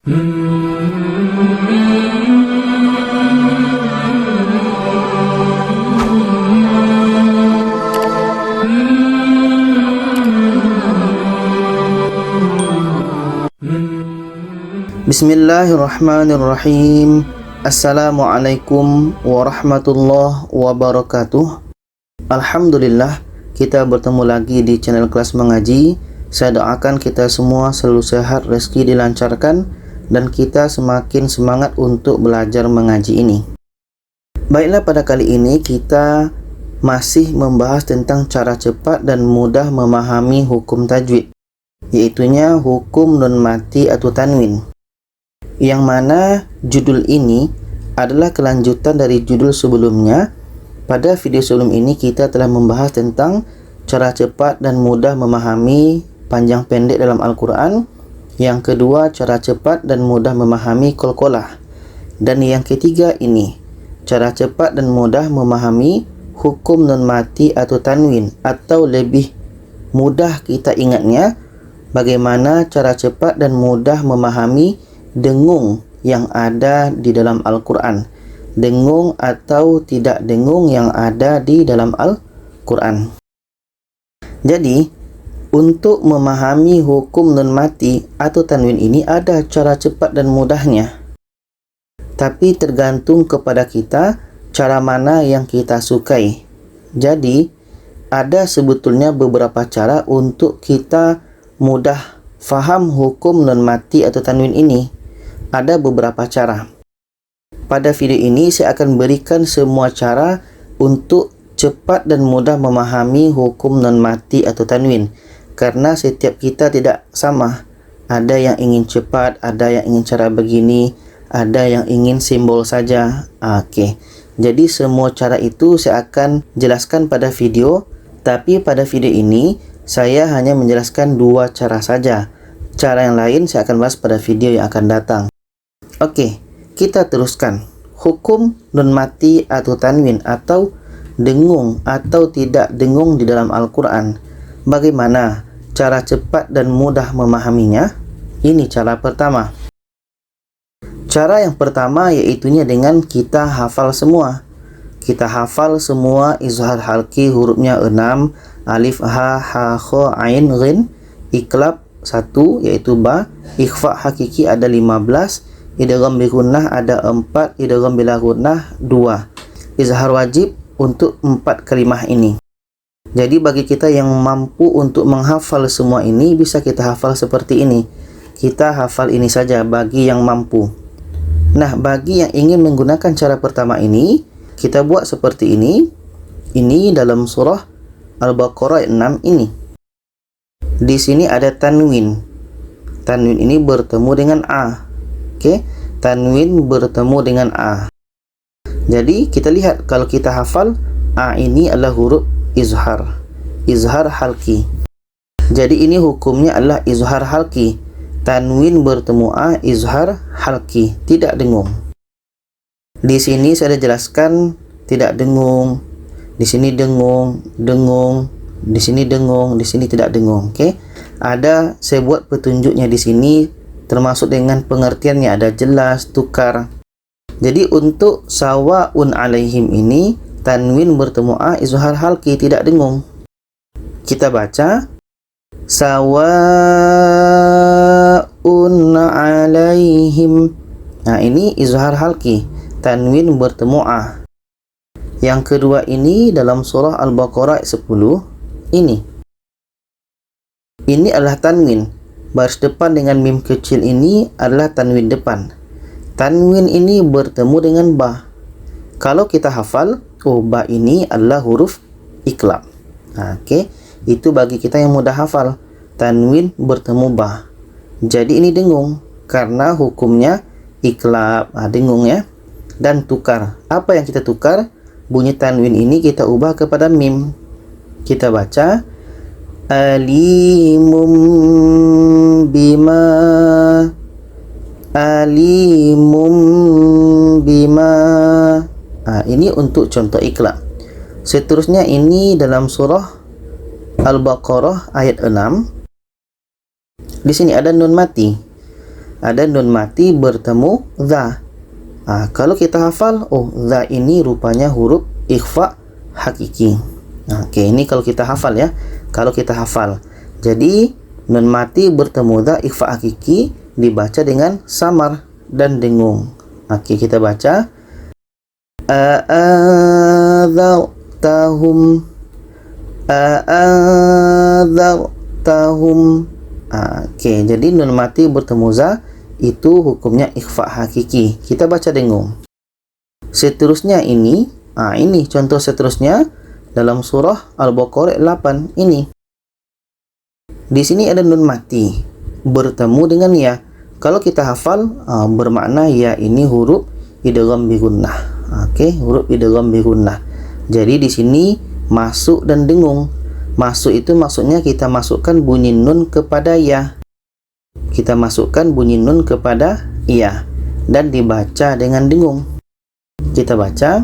Bismillahirrahmanirrahim. Assalamualaikum warahmatullahi wabarakatuh. Alhamdulillah, kita bertemu lagi di channel kelas mengaji. Saya doakan kita semua selalu sehat, rezeki dilancarkan, dan kita semakin semangat untuk belajar mengaji ini. Baiklah, pada kali ini kita masih membahas tentang cara cepat dan mudah memahami hukum tajwid, yaitunya hukum nun mati atau tanwin, yang mana judul ini adalah kelanjutan dari judul sebelumnya. Pada video sebelum ini kita telah membahas tentang cara cepat dan mudah memahami panjang pendek dalam Al-Quran. Yang kedua, cara cepat dan mudah memahami qalqalah. Dan yang ketiga ini, cara cepat dan mudah memahami hukum nun mati atau tanwin, atau lebih mudah kita ingatnya, bagaimana cara cepat dan mudah memahami dengung yang ada di dalam Al-Quran. Dengung atau tidak dengung yang ada di dalam Al-Quran. Jadi, untuk memahami hukum nun mati atau tanwin ini ada cara cepat dan mudahnya. Tapi tergantung kepada kita cara mana yang kita sukai. Jadi, ada sebetulnya beberapa cara untuk kita mudah faham hukum nun mati atau tanwin ini. Ada beberapa cara. Pada video ini saya akan berikan semua cara untuk cepat dan mudah memahami hukum nun mati atau tanwin. Karena setiap kita tidak sama. Ada yang ingin cepat, ada yang ingin cara begini, ada yang ingin simbol saja. Oke. Jadi semua cara itu saya akan jelaskan pada video. Tapi pada video ini saya hanya menjelaskan dua cara saja. Cara yang lain saya akan bahas pada video yang akan datang. Oke, kita teruskan. Hukum nun mati atau tanwin, atau dengung atau tidak dengung di dalam Al-Quran. Bagaimana cara cepat dan mudah memahaminya? Ini cara pertama. Cara yang pertama yaitunya dengan kita hafal semua. Kita hafal semua izhar halqi, hurufnya 6, alif, ha, kha, ain, ghin. Iqlab 1 yaitu ba. Ikhfa hakiki ada 15. Idgham bi gunnah ada 4. Idgham bila gunnah 2. Izhar wajib untuk 4 kalimah ini. Jadi bagi kita yang mampu untuk menghafal semua ini, bisa kita hafal seperti ini. Kita hafal ini saja bagi yang mampu. Nah, bagi yang ingin menggunakan cara pertama ini, kita buat seperti ini. Ini dalam surah Al-Baqarah 6 ini. Di sini ada tanwin. Tanwin ini bertemu dengan a. Oke, tanwin bertemu dengan a. Jadi kita lihat, kalau kita hafal a ini adalah huruf izhar, izhar halqi. Jadi ini hukumnya adalah izhar halqi. Tanwin bertemu a, izhar halqi, tidak dengung. Di sini saya jelaskan tidak dengung. Di sini dengung, dengung. Di sini dengung, di sini tidak dengung. Oke. Ada saya buat petunjuknya di sini, termasuk dengan pengertiannya, ada jelas, tukar. Jadi untuk sawaun alaihim ini, tanwin bertemu a, izhar halqi, tidak dengung. Kita baca sawaun alaihim. Nah, ini izhar halqi, tanwin bertemu a. Yang kedua ini dalam surah Al-Baqarah 10 ini. Ini adalah tanwin. Baris depan dengan mim kecil ini adalah tanwin depan. Tanwin ini bertemu dengan ba. Kalau kita hafal, ba ini adalah huruf iqlab. Oke, itu bagi kita yang mudah hafal. Tanwin bertemu ba. Jadi ini dengung karena hukumnya iqlab. Dengung ya. Dan tukar. Apa yang kita tukar? Bunyi tanwin ini kita ubah kepada mim. Kita baca alimum bima, alimum bima. Ini untuk contoh iqlab. Seterusnya ini dalam surah Al-Baqarah ayat 6. Di sini ada nun mati. ada nun mati bertemu dha. Kalau kita hafal, oh dha ini rupanya huruf ikhfa hakiki. Oke, ini kalau kita hafal ya. Kalau kita hafal. Jadi nun mati bertemu dha ikhfa hakiki dibaca dengan samar dan dengung. Oke, kita baca a'adzartahum a'adzartahum. Oke, jadi nun mati bertemu za itu hukumnya ikhfa hakiki. Kita baca dengung. Seterusnya ini contoh seterusnya dalam surah Al-Baqarah 8 ini. Di sini ada nun mati bertemu dengan ya. Kalau kita hafal bermakna ya ini huruf idgham bi gunnah. Oke, huruf idgham bi gunnah. Jadi di sini masuk dan dengung. Masuk itu maksudnya kita masukkan bunyi nun kepada ya. Kita masukkan bunyi nun kepada ya dan dibaca dengan dengung. Kita baca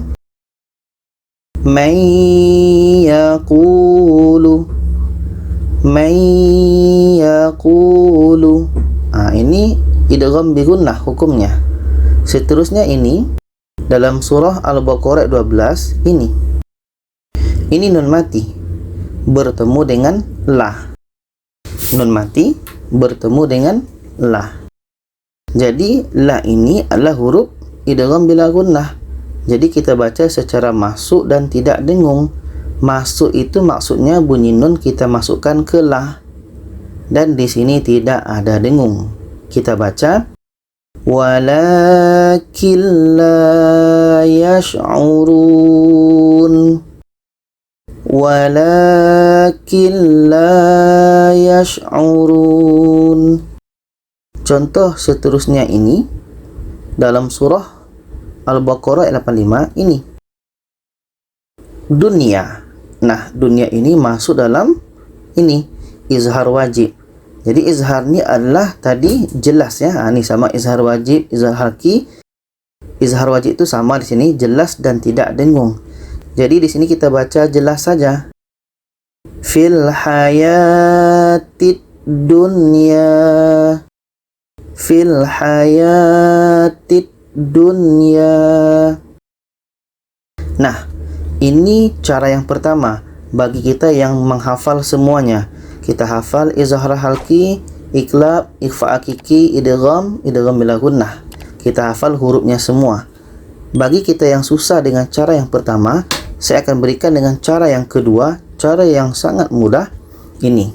may yaqulu. Ini idgham bi gunnah hukumnya. Seterusnya ini dalam surah Al-Baqarah 12 ini. Ini nun mati bertemu dengan la. Nun mati bertemu dengan la. Jadi la ini adalah huruf idgham bila gunnah. Jadi kita baca secara masuk dan tidak dengung. Masuk itu maksudnya bunyi nun kita masukkan ke la. Dan di sini tidak ada dengung. Kita baca walakin la yash'urun. Walakin la yash'urun. Contoh seterusnya ini dalam surah Al-Baqarah 85 ini. Dunia. Nah, dunia ini masuk dalam ini izhar wajib. Jadi izhar ini adalah tadi jelas ya. Ini sama izhar wajib, izhar halki. Izhar wajib itu sama di sini jelas dan tidak dengung. Jadi di sini kita baca jelas saja. Fil hayatid dunya. Fil hayatid dunya. Nah, ini cara yang pertama bagi kita yang menghafal semuanya. Kita hafal izhar halki, iqlab, ikhfa hakiki, idgham bila gunnah. Kita hafal hurufnya semua. Bagi kita yang susah dengan cara yang pertama, saya akan berikan dengan cara yang kedua, cara yang sangat mudah ini.